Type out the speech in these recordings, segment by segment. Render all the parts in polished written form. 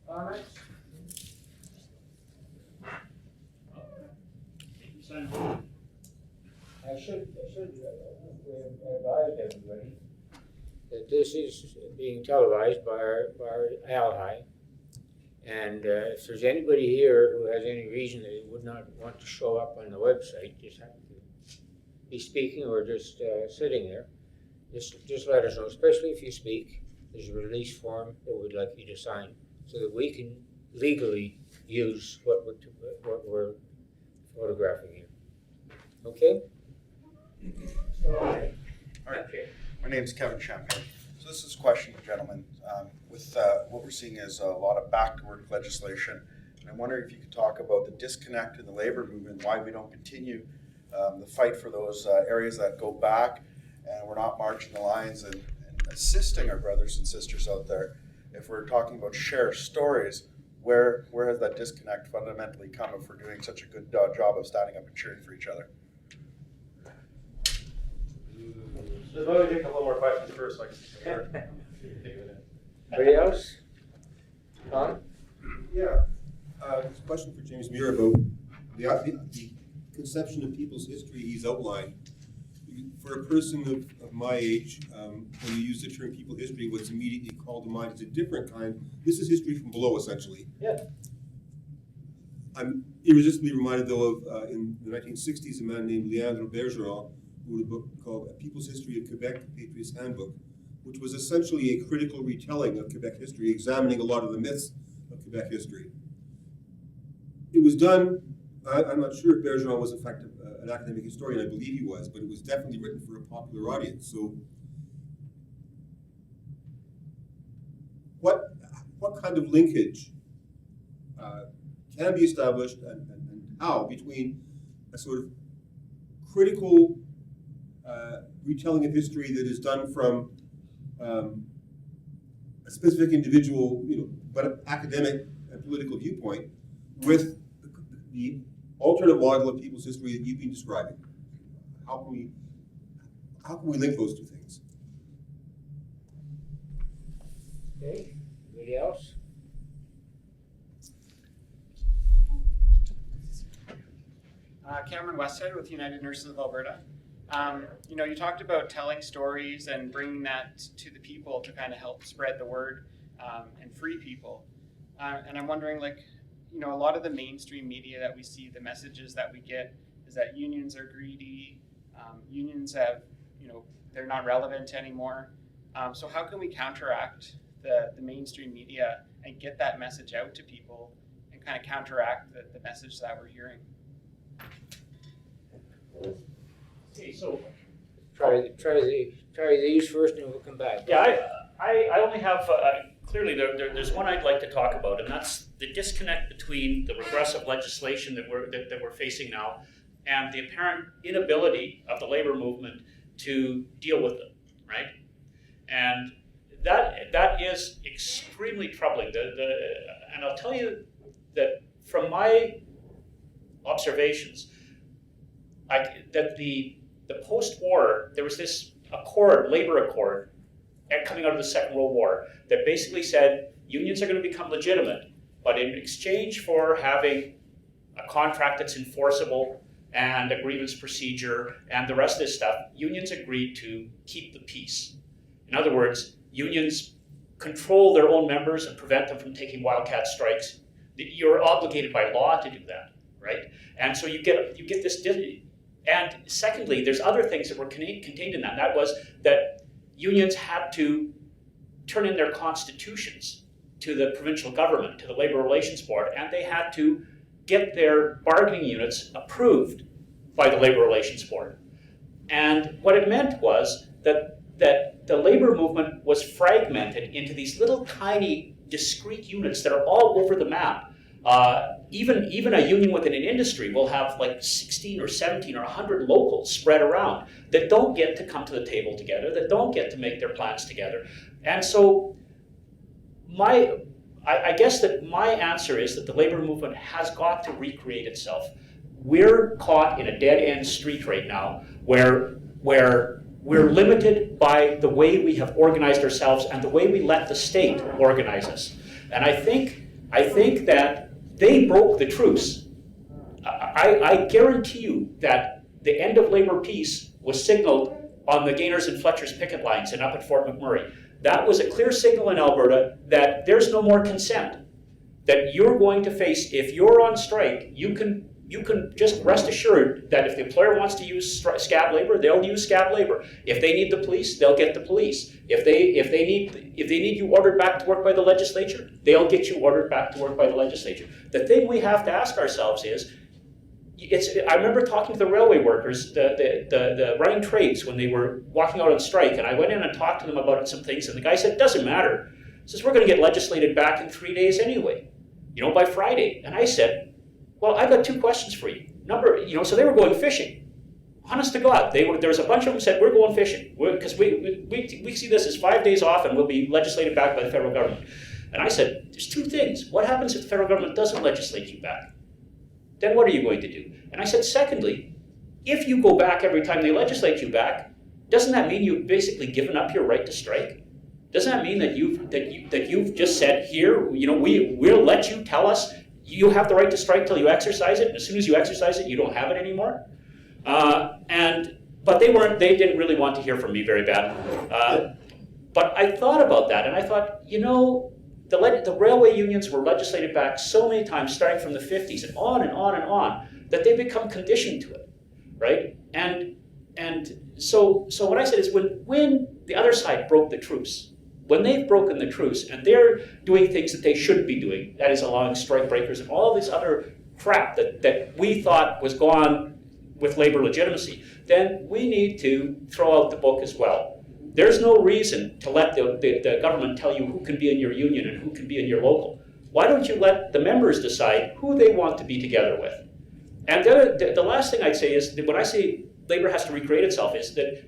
Comments? I should advise everybody that this is being televised by our ALHI. And if there's anybody here who has any reason that they would not want to show up on the website, just happen to be speaking or just sitting there, just let us know, especially if you speak. There's a release form that we'd like you to sign so that we can legally use what we're photographing here. Okay? So, all right. My name is Kevin Chapman. So this is a question, gentlemen. With what we're seeing is a lot of backward legislation. And I'm wondering if you could talk about the disconnect in the labor movement, why we don't continue the fight for those areas that go back, and we're not marching the lines and assisting our brothers and sisters out there. If we're talking about shared stories, where has that disconnect fundamentally come if we're doing such a good job of standing up and cheering for each other? So let me take a little more questions first. anybody else? Tom? Yeah, this question for James Mirabeau. The conception of people's history he's outlined. For a person of my age, when you use the term people history, what's immediately called to mind is a different kind. This is history from below, essentially. Yeah. I'm irresistibly reminded, though, of in the 1960s, a man named Leandro Bergeron, who wrote a book called A People's History of Quebec, the Patriot's Handbook, which was essentially a critical retelling of Quebec history, examining a lot of the myths of Quebec history. It was done, I'm not sure if Bergeron was in fact an academic historian, I believe he was, but it was definitely written for a popular audience. So what kind of linkage can be established and how between a sort of critical retelling of history that is done from a specific individual, but academic and political viewpoint, with the alternate model of people's history that you've been describing? How can we link those two things? Okay, anybody else? Cameron Westhead with United Nurses of Alberta. You talked about telling stories and bringing that to the people to kind of help spread the word and free people. And I'm wondering, a lot of the mainstream media that we see, the messages that we get is that unions are greedy, unions have, they're not relevant anymore. So how can we counteract the mainstream media and get that message out to people and kind of counteract the message that we're hearing? Okay, so Try these first and we'll come back. yeah, I only have clearly there's one I'd like to talk about, and that's the disconnect between the regressive legislation that we're facing now and the apparent inability of the labor movement to deal with it, right? And that is extremely troubling. And I'll tell you that from my observations, that the post-war, there was this labor accord, coming out of the Second World War, that basically said unions are going to become legitimate, but in exchange for having a contract that's enforceable and a grievance procedure and the rest of this stuff, unions agreed to keep the peace. In other words, unions control their own members and prevent them from taking wildcat strikes. You're obligated by law to do that, right? And so you get this. And secondly, there's other things that were contained in that. And that was that unions had to turn in their constitutions to the provincial government, to the Labor Relations Board, and they had to get their bargaining units approved by the Labor Relations Board. And what it meant was that the labor movement was fragmented into these little tiny discrete units that are all over the map. Even a union within an industry will have like 16 or 17 or 100 locals spread around that don't get to come to the table together, that don't get to make their plans together. And so I guess that my answer is that the labor movement has got to recreate itself. We're caught in a dead-end street right now where we're limited by the way we have organized ourselves and the way we let the state organize us. And I think I think that they broke the truce. I guarantee you that the end of labor peace was signaled on the Gaynors and Fletcher's picket lines and up at Fort McMurray. That was a clear signal in Alberta that there's no more consent. That you're going to face, if you're on strike, you can just rest assured that if the employer wants to use scab labor, they'll use scab labor. If they need the police, they'll get the police. If they need you ordered back to work by the legislature, they'll get you ordered back to work by the legislature. The thing we have to ask ourselves is, I remember talking to the railway workers, the running trades, when they were walking out on strike, and I went in and talked to them about some things, and the guy said, it doesn't matter. He says, we're going to get legislated back in 3 days anyway, by Friday. And I said, well, I've got 2 questions for you. So they were going fishing. Honest to God, there was a bunch of them said, we're going fishing, because we see this as 5 days off and we'll be legislated back by the federal government. And I said, there's 2 things. What happens if the federal government doesn't legislate you back? Then what are you going to do? And I said, secondly, if you go back every time they legislate you back, doesn't that mean you've basically given up your right to strike? Doesn't that mean that you've just said, here, we'll let you tell us you have the right to strike till you exercise it, and as soon as you exercise it, you don't have it anymore? But they didn't really want to hear from me very bad. But I thought about that, and I thought, the railway unions were legislated back so many times, starting from the 50s and on and on and on, that they become conditioned to it, right? And so what I said is when the other side broke the truce, when they've broken the truce and they're doing things that they shouldn't be doing, that is allowing strike breakers and all this other crap that we thought was gone with labor legitimacy, then we need to throw out the book as well. There's no reason to let the government tell you who can be in your union and who can be in your local. Why don't you let the members decide who they want to be together with? And the last thing I'd say is that when I say labor has to recreate itself is that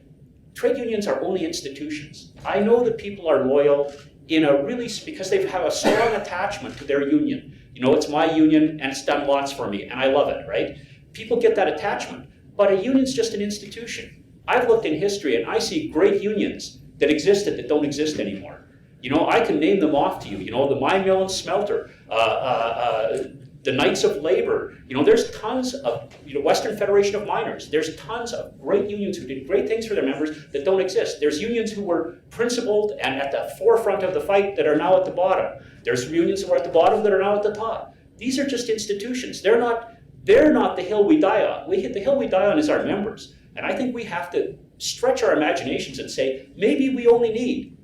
trade unions are only institutions. I know that people are loyal because they have a strong attachment to their union. It's my union and it's done lots for me and I love it, right? People get that attachment, but a union's just an institution. I've looked in history and I see great unions that existed that don't exist anymore. I can name them off to you. The Mine Mill and Smelter, the Knights of Labor. There's tons of, Western Federation of Miners. There's tons of great unions who did great things for their members that don't exist. There's unions who were principled and at the forefront of the fight that are now at the bottom. There's unions who are at the bottom that are now at the top. These are just institutions. They're not the hill we die on. The hill we die on is our members. And I think we have to stretch our imaginations and say, maybe we only need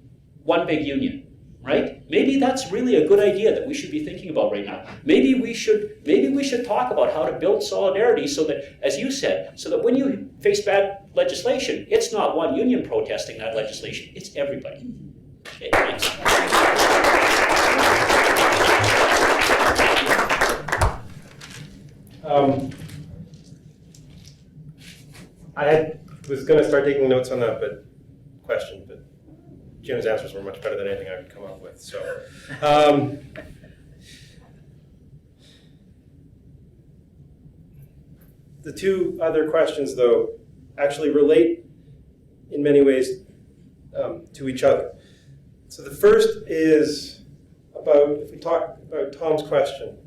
one big union, right? Maybe that's really a good idea that we should be thinking about right now. Maybe we should talk about how to build solidarity so that, as you said, so that when you face bad legislation, it's not one union protesting that legislation, it's everybody. Okay, thanks. I was going to start taking notes on that question, but Jim's answers were much better than anything I could come up with. So, the 2 other questions, though, actually relate in many ways to each other. So the first is if we talk about Tom's question,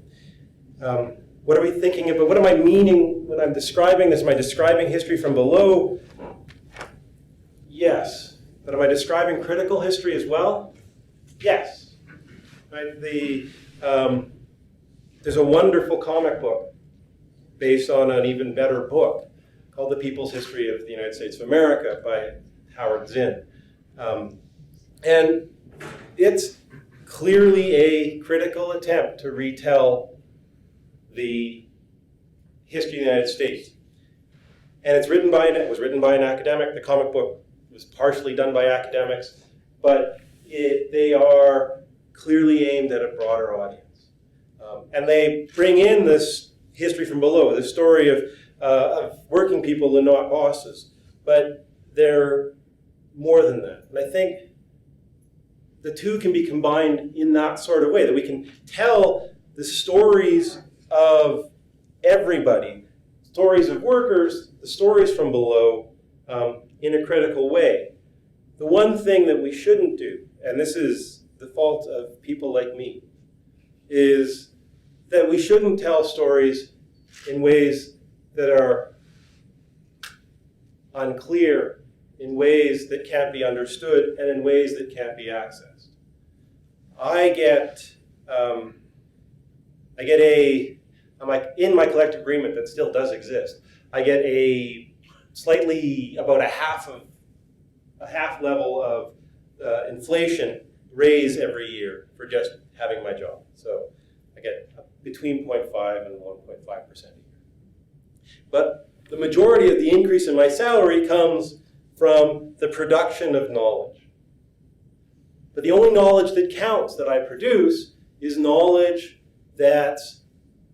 what are we thinking about? What am I meaning when I'm describing this? Am I describing history from below? Yes. But am I describing critical history as well? Yes. Right? There's a wonderful comic book based on an even better book called The People's History of the United States of America by Howard Zinn. And it's clearly a critical attempt to retell the history of the United States. And it was written by an academic. The comic book was partially done by academics, but they are clearly aimed at a broader audience. And they bring in this history from below, the story of working people and not bosses. But they're more than that. And I think the 2 can be combined in that sort of way, that we can tell the stories of everybody, stories of workers, the stories from below, in a critical way. The one thing that we shouldn't do, and this is the fault of people like me, is that we shouldn't tell stories in ways that are unclear, in ways that can't be understood, and in ways that can't be accessed. I get in my collective agreement that still does exist, I get about a half level of inflation raise every year for just having my job. So I get between 0.5 and 1.5% a year. But the majority of the increase in my salary comes from the production of knowledge. But the only knowledge that counts that I produce is knowledge that's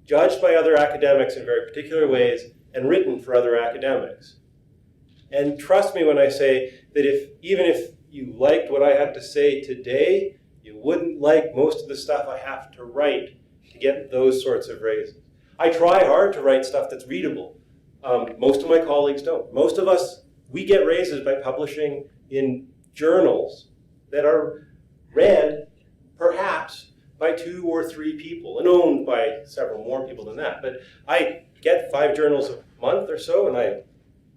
judged by other academics in very particular ways and written for other academics. And trust me when I say that even if you liked what I had to say today, you wouldn't like most of the stuff I have to write to get those sorts of raises. I try hard to write stuff that's readable. Most of my colleagues don't. Most of us, we get raises by publishing in journals that are read, perhaps, by 2 or 3 people and owned by several more people than that. But I get 5 journals a month or so, and I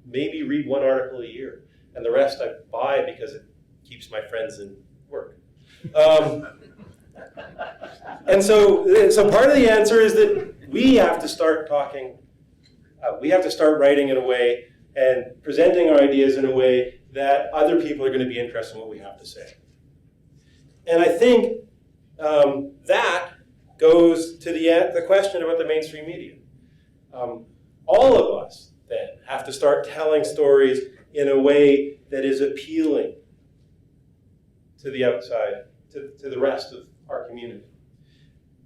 maybe read 1 article a year. And the rest I buy because it keeps my friends in work. And so part of the answer is that we have to start talking, we have to start writing in a way and presenting our ideas in a way that other people are going to be interested in what we have to say. And I think that goes to the question about the mainstream media. All of us then have to start telling stories in a way that is appealing to the outside, to the rest of our community.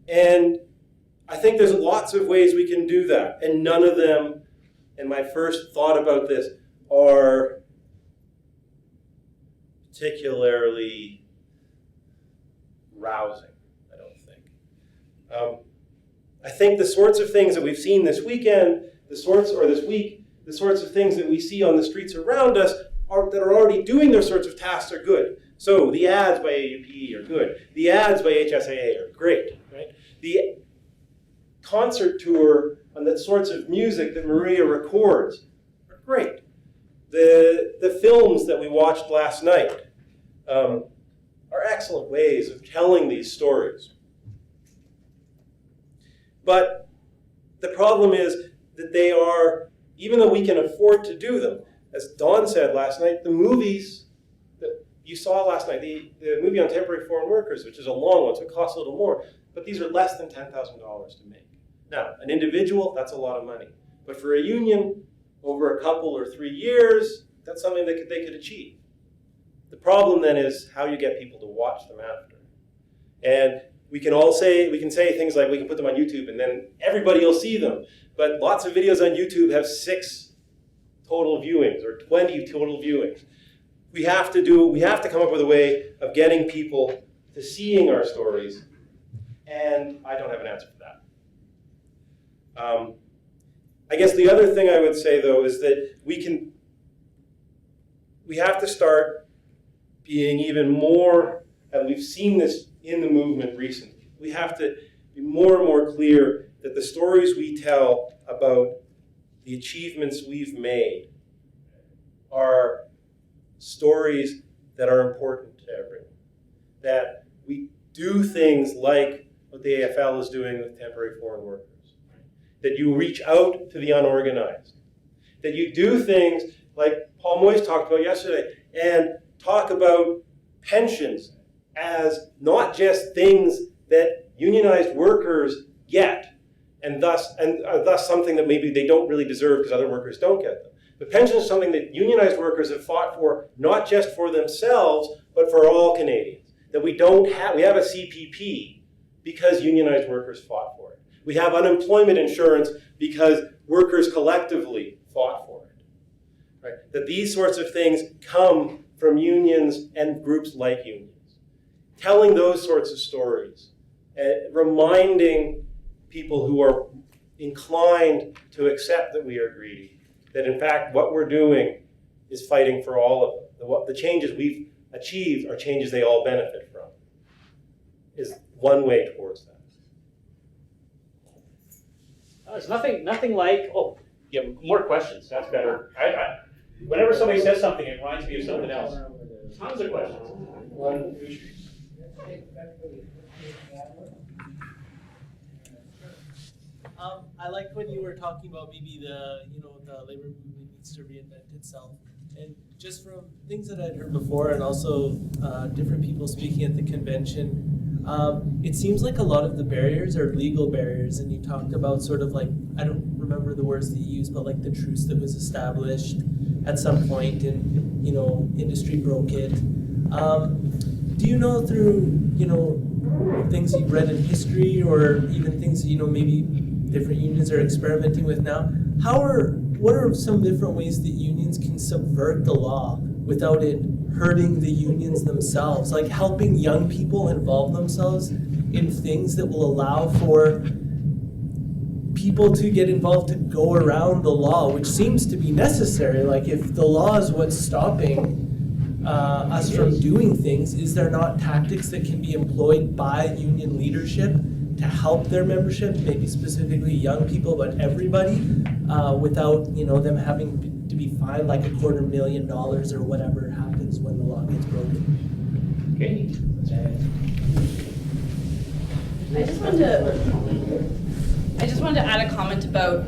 And I think there's lots of ways we can do that, and none of them, and my first thought about this, are particularly rousing, I don't think. I think the sorts of things that we've seen this weekend, this week, the sorts of things that we see on the streets around us that are already doing those sorts of tasks are good. So the ads by AUP are good. The ads by HSAA are great, right? The concert tour on the sorts of music that Maria records are great. The films that we watched last night are excellent ways of telling these stories. But the problem is that they are, even though we can afford to do them, as Dawn said last night, the movies that you saw last night, the movie on temporary foreign workers, which is a long one, so it costs a little more, but these are less than $10,000 to make. Now, an individual, that's a lot of money. But for a union, over a couple or 3 years, that's something that they could achieve. The problem then is how you get people to watch them after. And we can say things like we can put them on YouTube and then everybody will see them. But lots of videos on YouTube have 6 total viewings or 20 total viewings. We have to come up with a way of getting people to seeing our stories, and I don't have an answer for that. I guess the other thing I would say, though, is that we have to start being even more, and we've seen this in the movement recently, we have to be more and more clear that the stories we tell about the achievements we've made are stories that are important to everyone. That we do things like what the AFL is doing with temporary foreign workers. That you reach out to the unorganized. That you do things like Paul Moyes talked about yesterday and talk about pensions as not just things that unionized workers get and thus something that maybe they don't really deserve because other workers don't get them. But pensions is something that unionized workers have fought for, not just for themselves, but for all Canadians. That we have a CPP because unionized workers fought for it. We have unemployment insurance because workers collectively fought for it. Right? That these sorts of things come from unions and groups like unions. Telling those sorts of stories, reminding people who are inclined to accept that we are greedy, that in fact what we're doing is fighting for all of them. The changes we've achieved are changes they all benefit from, is one way towards that. It's nothing like, oh, yeah, more questions, that's better. Whenever somebody says something, it reminds me of something else. Tons of questions. I like when you were talking about maybe the labor movement needs to reinvent itself, and just from things that I'd heard before, and also different people speaking at the convention, it seems like a lot of the barriers are legal barriers, and you talked about sort of like, I don't remember the words that you used, but like the truce that was established at some point, and industry broke it. Do you know through things you've read in history, or even things maybe different unions are experimenting with now, what are some different ways that unions can subvert the law without it hurting the unions themselves, like helping young people involve themselves in things that will allow for people to get involved to go around the law, which seems to be necessary. Like, if the law is what's stopping us from doing things, is there not tactics that can be employed by union leadership to help their membership, maybe specifically young people, but everybody, without them having to be fined like $250,000 or whatever happens when the law gets broken? Okay. I just wanted to add a comment about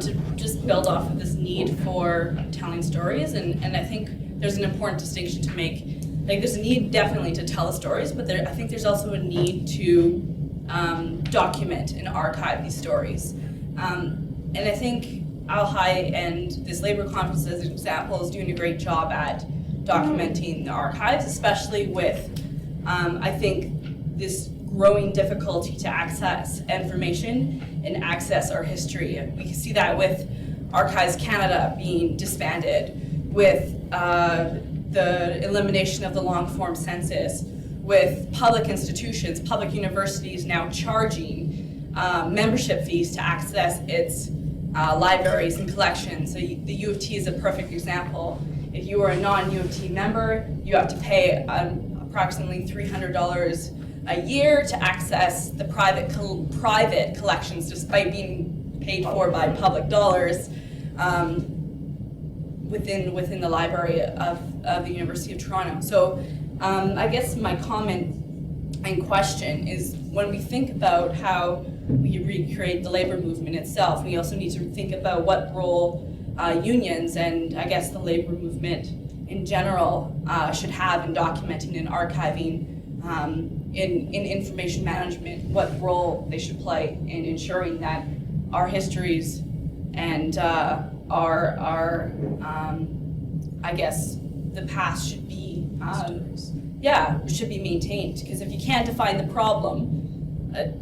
to just build off of this need for telling stories, and I think there's an important distinction to make. Like, there's a need definitely to tell the stories, but I think there's also a need to document and archive these stories. And I think ALHI and this labor conference, as an example, is doing a great job at documenting the archives, especially with, I think, this growing difficulty to access information and access our history. We can see that with Archives Canada being disbanded, with the elimination of the long-form census, with public institutions, public universities now charging membership fees to access its libraries and collections. So the U of T is a perfect example. If you are a non-U of T member, you have to pay approximately $300 a year to access the private collections, despite being paid for by public dollars within the library of the University of Toronto. So I guess my comment and question is, when we think about how we recreate the labor movement itself, we also need to think about what role unions and I guess the labor movement in general should have in documenting and archiving in information management, what role they should play in ensuring that our histories and our I guess the past should be should be maintained. Because if you can't define the problem,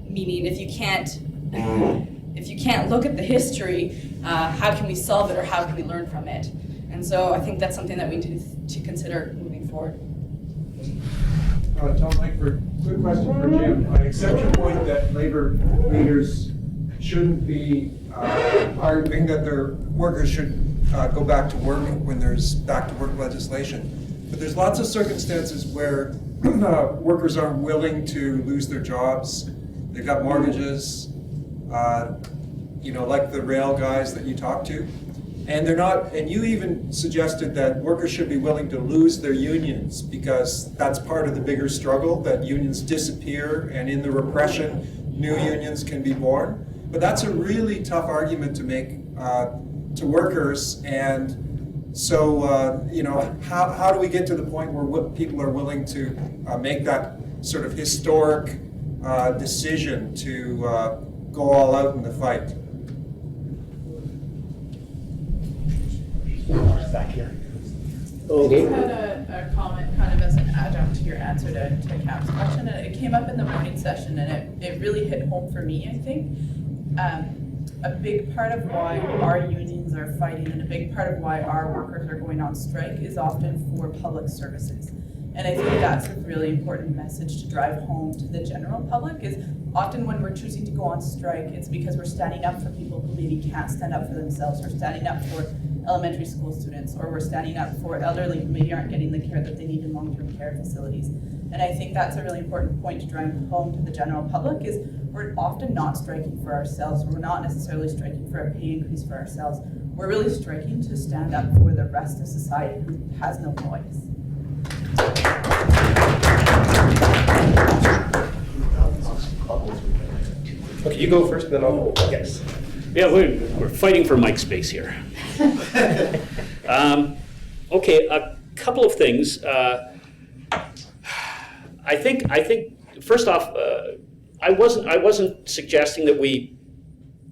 meaning if you can't look at the history, how can we solve it, or how can we learn from it? And so I think that's something that we need to consider moving forward. Tom Langford, quick question for Jim. I accept your point that labor leaders shouldn't be arguing that their workers should go back to work when there's back to work legislation. But there's lots of circumstances where workers aren't willing to lose their jobs. They've got mortgages, like the rail guys that you talk to. And they're not, and you even suggested that workers should be willing to lose their unions because that's part of the bigger struggle, that unions disappear, and in the repression, new unions can be born. But that's a really tough argument to make to workers. And so, how do we get to the point where people are willing to make that sort of historic decision to go all out in the fight? Back here. I just had a comment kind of as an adjunct to your answer to Cap's question, and it came up in the morning session, and it really hit home for me, I think. A big part of why our unions are fighting, and a big part of why our workers are going on strike, is often for public services. And I think that's a really important message to drive home to the general public, is often when we're choosing to go on strike, it's because we're standing up for people who maybe can't stand up for themselves. We're standing up for elementary school students, or we're standing up for elderly who maybe aren't getting the care that they need in long-term care facilities. And I think that's a really important point to drive home to the general public, is we're often not striking for ourselves. We're not necessarily striking for a pay increase for ourselves. We're really striking to stand up for the rest of society who has no voice. Okay, you go first, and then I'll go. Yes. Yeah, we're fighting for mic space here. Okay, a couple of things. I think first off, I wasn't suggesting that we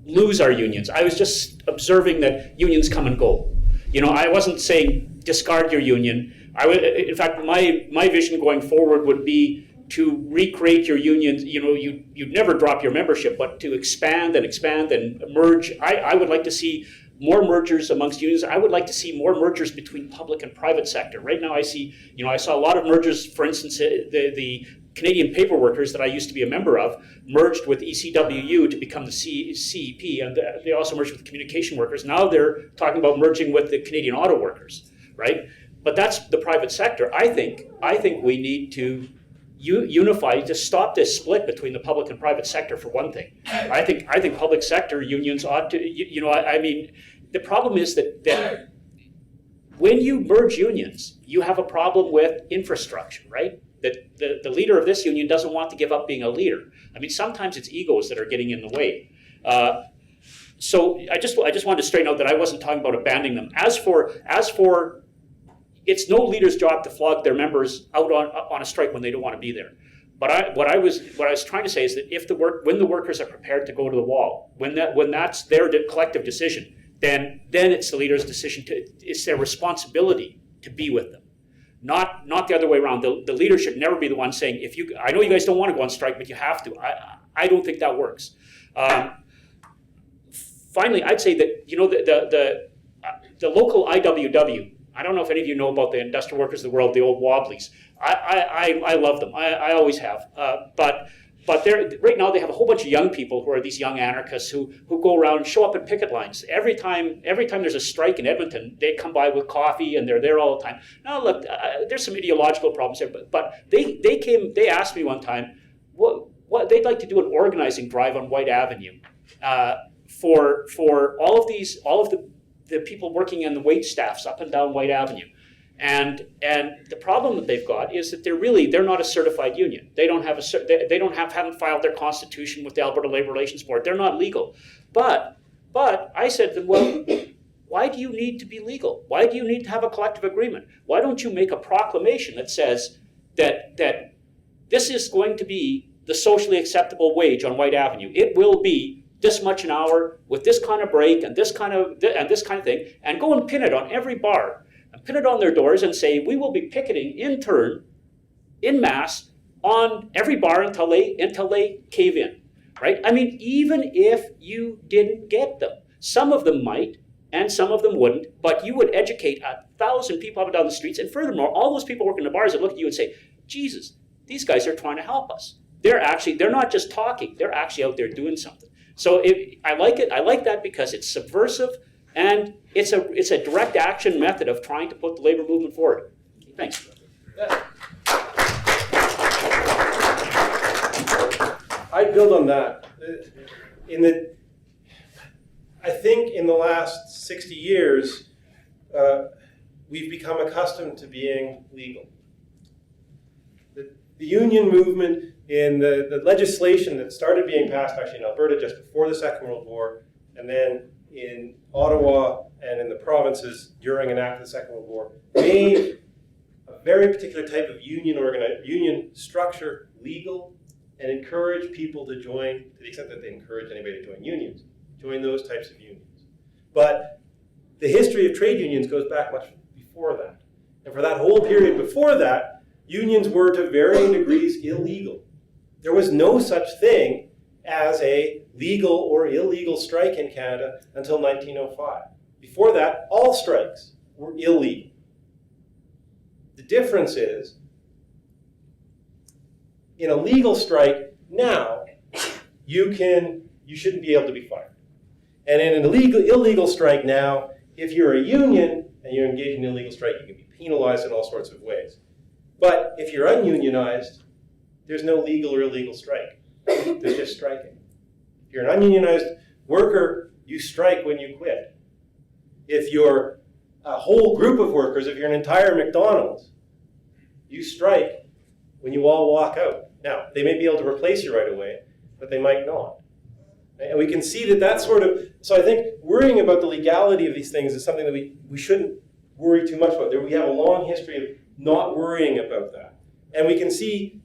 lose our unions. I was just observing that unions come and go. You know, I wasn't saying discard your union. In fact, my vision going forward would be to recreate your unions. You know, you'd never drop your membership, but to expand and merge. I would like to see more mergers amongst unions. I would like to see more mergers between public and private sector. Right now I saw a lot of mergers. For instance, the Canadian paper workers that I used to be a member of merged with ECWU to become the CEP, and they also merged with the communication workers. Now they're talking about merging with the Canadian auto workers, right? But that's the private sector. I think we need to unify to stop this split between the public and private sector, for one thing. I think public sector unions ought to, I mean, the problem is that when you merge unions, you have a problem with infrastructure, right? That the leader of this union doesn't want to give up being a leader. I mean, sometimes it's egos that are getting in the way. So I just wanted to straighten out that I wasn't talking about abandoning them. As for it's no leader's job to flog their members out on a strike when they don't want to be there. But what I was trying to say is that when the workers are prepared to go to the wall, when that's their collective decision, then it's the leader's decision it's their responsibility to be with them. Not the other way around. The leader should never be the one saying, I know you guys don't want to go on strike, but you have to. I don't think that works. Finally, I'd say that the local IWW. I don't know if any of you know about the Industrial Workers of the World, the old Wobblies. I love them. I always have. But right now they have a whole bunch of young people who are these young anarchists who go around and show up at picket lines. Every time there's a strike in Edmonton, they come by with coffee and they're there all the time. Now look, there's some ideological problems there, but they asked me one time what they'd like to do an organizing drive on White Avenue for all of the people working in the wait staffs up and down White Avenue. And the problem that they've got is that they're not a certified union. They haven't filed their constitution with the Alberta Labour Relations Board. They're not legal. But I said to them, well, why do you need to be legal? Why do you need to have a collective agreement? Why don't you make a proclamation that says that this is going to be the socially acceptable wage on White Avenue? It will be this much an hour with this kind of break and this kind of thing, and go and pin it on every bar and pin it on their doors and say, we will be picketing in turn, in mass, on every bar until they cave in, right? I mean, even if you didn't get them, some of them might and some of them wouldn't, but you would educate 1,000 people up and down the streets, and furthermore, all those people working in the bars would look at you and say, Jesus, these guys are trying to help us. They're not just talking, they're actually out there doing something. So I like it. I like that because it's subversive and it's a direct action method of trying to put the labor movement forward. Thanks. I'd build on that. I think in the last 60 years, we've become accustomed to being legal. The union movement in the legislation that started being passed actually in Alberta just before the Second World War, and then in Ottawa and in the provinces during and after the Second World War, made a very particular type of union structure legal and encouraged people to join, to the extent that they encouraged anybody to join unions, join those types of unions. But the history of trade unions goes back much before that. And for that whole period before that, unions were to varying degrees illegal. There was no such thing as a legal or illegal strike in Canada until 1905. Before that, all strikes were illegal. The difference is, in a legal strike now, you shouldn't be able to be fired. And in an illegal strike now, if you're a union and you're engaged in an illegal strike, you can be penalized in all sorts of ways. But if you're ununionized, there's no legal or illegal strike. There's just striking. If you're an ununionized worker, you strike when you quit. If you're a whole group of workers, if you're an entire McDonald's, you strike when you all walk out. Now, they may be able to replace you right away, but they might not. And we can see that sort of, so I think worrying about the legality of these things is something that we shouldn't worry too much about. We have a long history of not worrying about that. And we can see,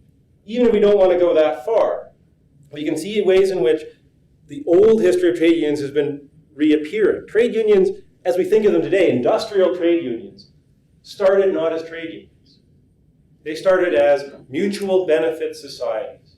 even if we don't want to go that far, we can see ways in which the old history of trade unions has been reappearing. Trade unions, as we think of them today, industrial trade unions, started not as trade unions. They started as mutual benefit societies.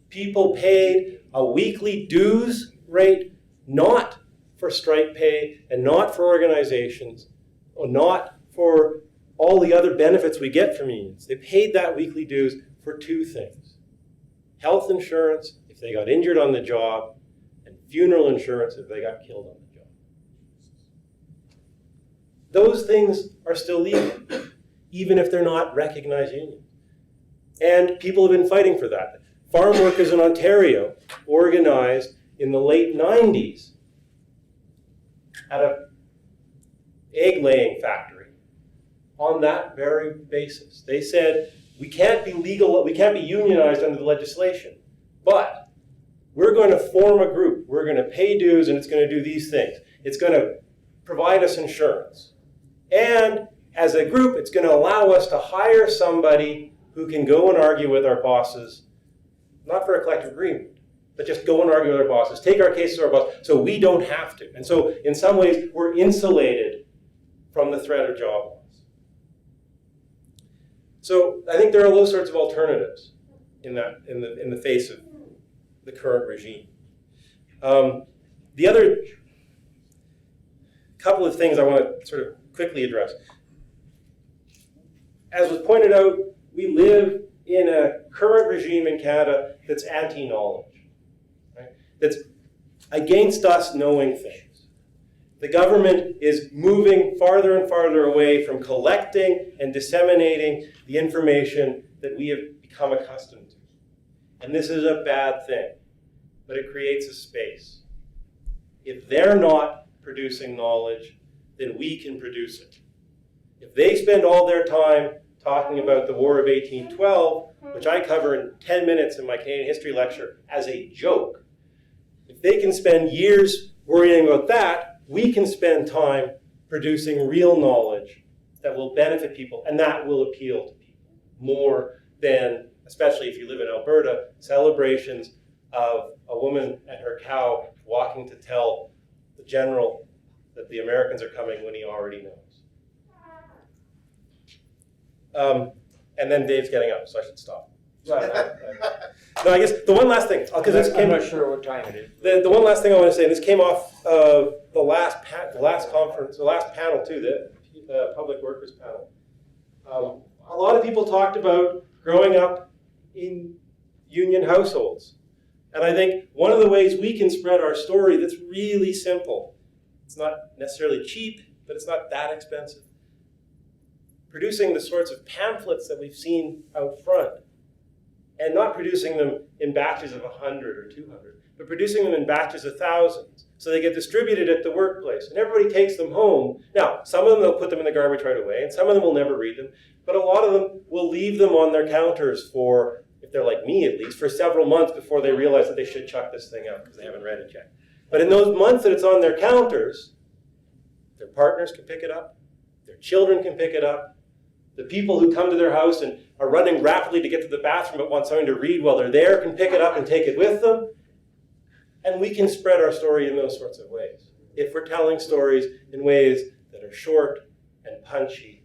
People paid a weekly dues rate, not for strike pay and not for organizations, or not for all the other benefits we get from unions. They paid that weekly dues for two things: health insurance if they got injured on the job, and funeral insurance if they got killed on the job. Those things are still legal, even if they're not recognized unions. And people have been fighting for that. Farm workers in Ontario organized in the late 90s at an egg-laying factory on that very basis. They said, we can't be unionized under the legislation, but we're going to form a group. We're going to pay dues, and it's going to do these things. It's going to provide us insurance. And as a group, it's going to allow us to hire somebody who can go and argue with our bosses, not for a collective agreement, but just go and argue with our bosses, take our cases to our boss, so we don't have to. And so, in some ways, we're insulated from the threat of job loss. So, I think there are those sorts of alternatives in the face of the current regime. The other couple of things I want to sort of quickly address. As was pointed out, we live in a current regime in Canada that's anti-knowledge, right? That's against us knowing things. The government is moving farther and farther away from collecting and disseminating the information that we have become accustomed to. And this is a bad thing, but it creates a space. If they're not producing knowledge, then we can produce it. If they spend all their time talking about the War of 1812, which I cover in 10 minutes in my Canadian history lecture as a joke, if they can spend years worrying about that, we can spend time producing real knowledge that will benefit people, and that will appeal to people more than, especially if you live in Alberta, celebrations of a woman and her cow walking to tell the general that the Americans are coming when he already knows. And then Dave's getting up, so I should stop. No, I guess the one last thing, because this came. I'm not sure what time it is. The one last thing I want to say, and this came off of the last conference, the last panel too, the public workers panel. A lot of people talked about growing up in union households, and I think one of the ways we can spread our story that's really simple. It's not necessarily cheap, but it's not that expensive. Producing the sorts of pamphlets that we've seen out front, and not producing them in batches of 100 or 200, but producing them in batches of thousands, so they get distributed at the workplace, and everybody takes them home. Now, some of them they'll put them in the garbage right away, and some of them will never read them, but a lot of them will leave them on their counters for, if they're like me at least, for several months before they realize that they should chuck this thing out because they haven't read it yet. But in those months that it's on their counters, their partners can pick it up, their children can pick it up, the people who come to their house and are running rapidly to get to the bathroom but want something to read while they're there can pick it up and take it with them. And we can spread our story in those sorts of ways. If we're telling stories in ways that are short and punchy